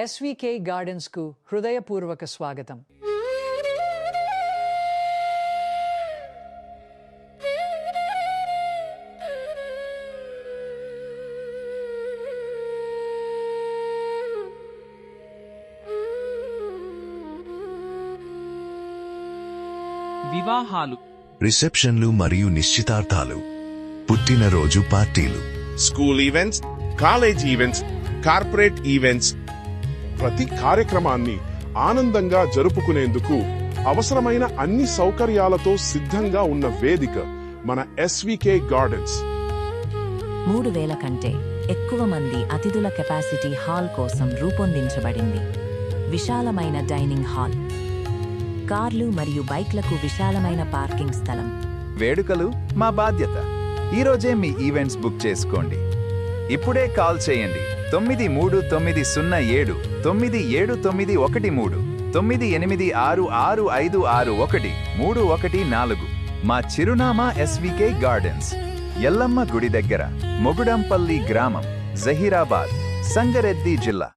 SVK గార్డెన్స్కు హృదయపూర్వక స్వాగతం. వివాహాలు, రిసెప్షన్లు మరియు నిశ్చితార్థాలు, పుట్టినరోజు పార్టీలు, school events, college events, corporate events, ప్రతి కార్యక్రమాన్ని ఆనందంగా జరుపుకునేందుకు అవసరమైన అన్ని సౌకర్యాలతో సిద్ధంగా ఉన్న వేదిక మన ఎస్వికే గార్డెన్స్. 3000 కంటే ఎక్కువ మంది అతిథుల కెపాసిటీ హాల్ కోసం రూపొందించబడింది. విశాలమైన డైనింగ్ హాల్, కార్లు మరియు బైక్లకు విశాలమైన పార్కింగ్ స్థలం. వేడుకలు మా బాధ్యత. ఈరోజే మీ ఈవెంట్స్ బుక్ చేసుకోండి. ఇప్పుడే కాల్ చేయండి 930907 9791 98665651 మా చిరునామా ఎస్వికే గార్డెన్స్, ఎల్లమ్మ గుడి దగ్గర, మొగుడంపల్లి గ్రామం, జహీరాబాద్, సంగారెడ్డి జిల్లా.